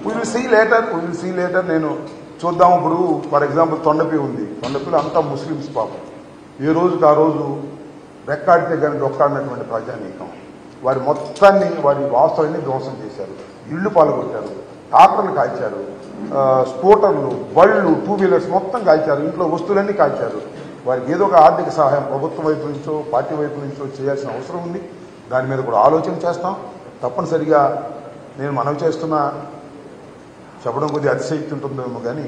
Will see later నేను చూద్దాం. ఇప్పుడు ఫర్ ఎగ్జాంపుల్ తొండపి ఉంది, తొండపిలో అంతా ముస్లిమ్స్ పాపం. ఏ రోజుకి ఆ రోజు రెక్కాడితే కానీ డొక్కాడినటువంటి ప్రజానీకం వారి మొత్తాన్ని వారి వాస్తవాన్ని ధ్వంసం చేశారు. ఇళ్లు పాల్గొట్టారు, ట్రాక్టర్లు కాల్చారు, స్కూటర్లు, బళ్ళు, 2 వీలర్స్ మొత్తం కాల్చారు, ఇంట్లో వస్తువులన్నీ కాల్చారు. వారికి ఏదో ఒక ఆర్థిక సహాయం ప్రభుత్వం వైపు నుంచో పార్టీ వైపు నుంచో చేయాల్సిన అవసరం ఉంది. దాని మీద కూడా ఆలోచన చేస్తాం. తప్పనిసరిగా నేను మనవి చేస్తున్నా, చెప్పడం కొద్దిగా అతిశక్తి ఉంటుందేమో కానీ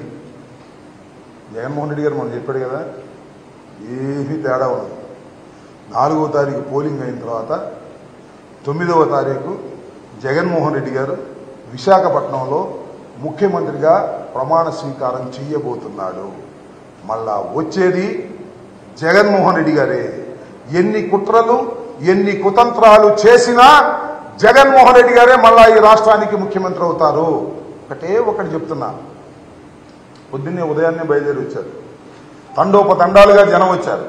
జగన్మోహన్ రెడ్డి గారు మనం చెప్పాడు కదా, ఏమీ తేడా ఉండదు. 4వ తారీఖు పోలింగ్ అయిన తర్వాత 9వ తారీఖు జగన్మోహన్ రెడ్డి గారు విశాఖపట్నంలో ముఖ్యమంత్రిగా ప్రమాణ స్వీకారం చేయబోతున్నాడు. మళ్ళా వచ్చేది జగన్మోహన్ రెడ్డి గారే. ఎన్ని కుట్రలు ఎన్ని కుతంత్రాలు చేసినా జగన్మోహన్ రెడ్డి గారే మళ్ళా ఈ రాష్ట్రానికి ముఖ్యమంత్రి అవుతారు. ఒకటి చెప్తున్నా, పొద్దున్నే ఉదయాన్నే బయలుదేరి వచ్చారు, తండోపతండాలుగా జనం వచ్చారు,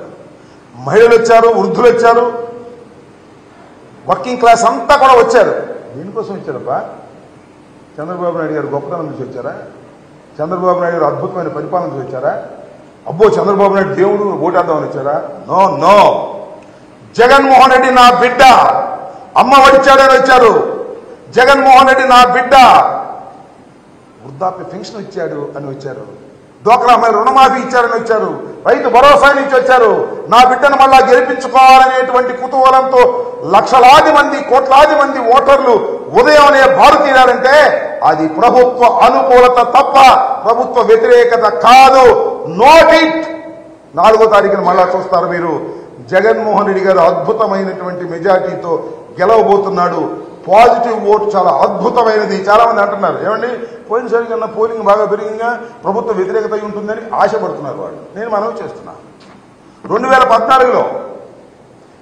మహిళలు వచ్చారు, వృద్ధులు వచ్చారు, వర్కింగ్ క్లాస్ అంతా కూడా వచ్చారు. దీనికోసం వచ్చారబ్బా. చంద్రబాబు నాయుడు గారు గొప్పతనం నుంచి వచ్చారా? చంద్రబాబు నాయుడు గారు అద్భుతమైన పరిపాలన నుంచి వచ్చారా? అబ్బో చంద్రబాబు నాయుడు దేవుడు ఓటేద్దామని వచ్చారా? No no. జగన్మోహన్ రెడ్డి నా బిడ్డ, అమ్మ వడిచాడని వచ్చారు. జగన్మోహన్ రెడ్డి నా బిడ్డ, వృద్ధాప్య పెన్షన్ ఇచ్చాడు అని వచ్చారు. డ్వాక్రా మహిళ రుణమాఫీ ఇచ్చారని వచ్చారు. రైతు భరోసా నుంచి వచ్చారు. నా బిడ్డను మళ్ళా గెలిపించుకోవాలనేటువంటి కుతూహలంతో లక్షలాది మంది కోట్లాది మంది ఓటర్లు ఉదయమనే బారు తీరారంటే అది ప్రభుత్వ అనుకూలత తప్ప ప్రభుత్వ వ్యతిరేకత కాదు. Note it. 4వ తారీఖున మళ్ళా చూస్తారు మీరు. జగన్మోహన్ రెడ్డి గారు అద్భుతమైనటువంటి మెజార్టీతో గెలవబోతున్నాడు. పాజిటివ్ ఓటు చాలా అద్భుతమైనది. చాలా మంది అంటున్నారు, ఏమండి పోయినసారి కన్నా పోలింగ్ బాగా పెరిగిందా, ప్రభుత్వ వ్యతిరేకత ఉంటుందని ఆశపడుతున్నారు వాళ్ళు. నేను మనవి చేస్తున్నా, 2014లో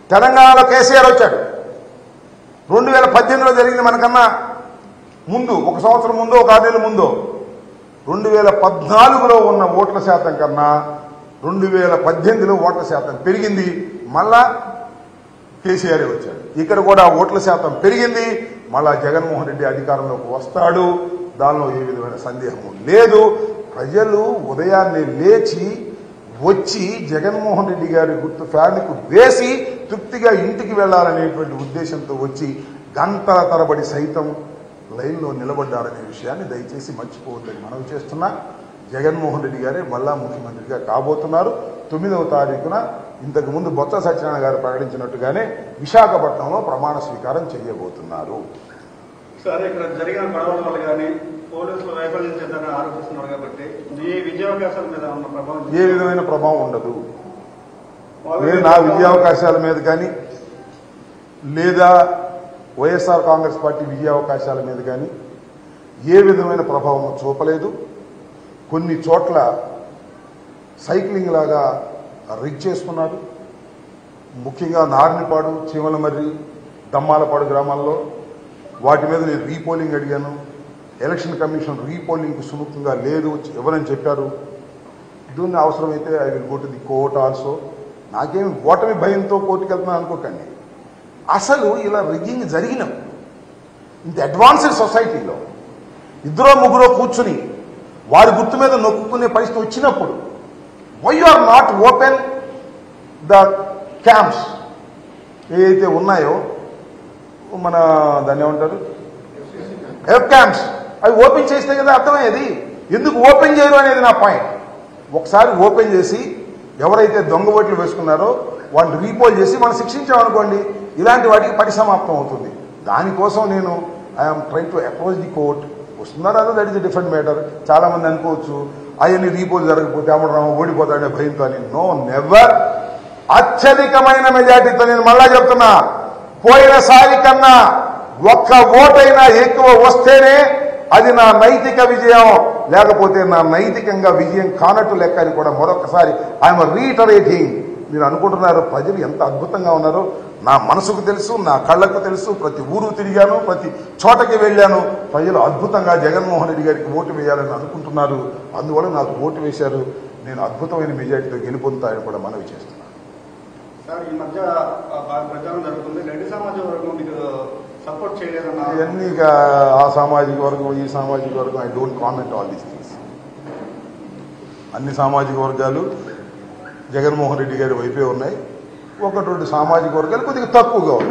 తెలంగాణలో కేసీఆర్ వచ్చాడు. 2018లో జరిగింది మనకన్నా ముందు, 1 సంవత్సరం ముందో 1 6 నెలల ముందో. 2014లో ఉన్న ఓట్ల శాతం కన్నా 2018లో ఓట్ల శాతం పెరిగింది. మళ్ళా కేసీఆర్ వచ్చాడు. ఇక్కడ కూడా ఓట్ల శాతం పెరిగింది. మళ్ళా జగన్మోహన్ రెడ్డి అధికారంలోకి వస్తాడు. దానిలో ఏ విధమైన సందేహము లేదు. ప్రజలు ఉదయాన్నే లేచి వచ్చి జగన్మోహన్ రెడ్డి గారి గుర్తు ఫ్యాన్కు వేసి తృప్తిగా ఇంటికి వెళ్లాలనేటువంటి ఉద్దేశంతో వచ్చి గంటల తరబడి సైతం లైన్లో నిలబడ్డారనే విషయాన్ని దయచేసి మర్చిపోవద్దని మనవి చేస్తున్నా. జగన్మోహన్ రెడ్డి గారే మళ్ళా ముఖ్యమంత్రిగా కాబోతున్నారు. 9వ తారీఖున ఇంతకుముందు బొత్స సత్యనారాయణ గారు ప్రకటించినట్టుగానే విశాఖపట్నంలో ప్రమాణ స్వీకారం చేయబోతున్నారు. సరే, ఇక్కడ జరిగిన గొడవల వల్ల కానీ పోలీసులు వైఫల్యం చెందని ఆరోపిస్తున్నారు కాబట్టి మీ విద్యావకాశాల మీద ఉన్న ప్రభావం ఏ విధమైన ప్రభావం ఉండదు. నా విద్యావకాశాల మీద కానీ లేదా వైఎస్ఆర్ కాంగ్రెస్ పార్టీ విజయావకాశాల మీద కానీ ఏ విధమైన ప్రభావం చూపలేదు. కొన్ని చోట్ల సైక్లింగ్ లాగా రిగ్ చేసుకున్నారు. ముఖ్యంగా నార్నిపాడు, చీమలమర్రి, దమ్మాలపాడు గ్రామాల్లో వాటి మీద నేను రీపోలింగ్ అడిగాను. ఎలక్షన్ కమిషన్ రీపోలింగ్కి సుముఖంగా లేదు ఎవరని చెప్పారు. దీన్ని అవసరమైతే I will go to the court also. నాకేమి ఓటమి భయంతో కోర్టుకు వెళ్తున్నాను అనుకోకండి. అసలు ఇలా రిగ్గింగ్ జరిగినప్పుడు ఇంత అడ్వాన్స్డ్ సొసైటీలో 2-3 కూర్చుని వారి గుర్తు మీద నొక్కుకునే పరిస్థితి వచ్చినప్పుడు why you are not open the camps ఏదైతే ఉన్నాయో, మన దాన్ని ఏమంటారు, ఎఫ్ క్యాంప్స్, అవి ఓపెన్ చేస్తే కదా అర్థమయ్యేది. ఎందుకు ఓపెన్ చేయరు అనేది నా పాయింట్. ఒకసారి ఓపెన్ చేసి ఎవరైతే దొంగ ఓట్లు వేసుకున్నారో వాళ్ళని రీపోల్ చేసి మనం శిక్షించామనుకోండి, ఇలాంటి వాటికి పరిసమాప్తం అవుతుంది. దానికోసం నేను I'm trying to approach the court. వస్తున్నారా that is a different matter. చాలా మంది అనుకోవచ్చు అవన్నీ రీపోల్ జరగకపోతే అమరరావు ఓడిపోతాడనే భయంతో అని. No, never. అత్యధికమైన మెజార్టీతో నేను మళ్ళా చెప్తున్నా, పోయినసారి కన్నా ఒక్క ఓటైనా ఎక్కువ వస్తేనే అది నా నైతిక విజయం, లేకపోతే నా నైతికంగా విజయం కానట్టు లెక్క అని కూడా మరొకసారి ఐఎమ్ రీటరేటింగ్. మీరు అనుకుంటున్నారు ప్రజలు ఎంత అద్భుతంగా ఉన్నారో. నా మనసుకు తెలుసు, నా కళ్ళకు తెలుసు. ప్రతి ఊరు తిరిగాను, ప్రతి చోటకి వెళ్ళాను. ప్రజలు అద్భుతంగా జగన్మోహన్ రెడ్డి గారికి ఓటు వేయాలని అనుకుంటున్నారు. అందువల్ల నాకు ఓటు వేశారు. నేను అద్భుతమైన మెజార్టీతో గెలుపొందుతాయని కూడా మనవి చేస్తున్నాను. సార్, ఈ మధ్య ప్రచారం జరుగుతుంది రెడ్డి సమాజం వర్గం సపోర్ట్ చేయలేదన్న ఇవన్నీ ఇక ఆ సామాజిక వర్గం ఈ సామాజిక వర్గం I don't comment all these things. అన్ని సామాజిక వర్గాలు జగన్మోహన్ రెడ్డి గారి వైపే ఉన్నాయి. ఒకటి రెండు సామాజిక వర్గాలు కొద్దిగా తక్కువగా ఉన్నాయి.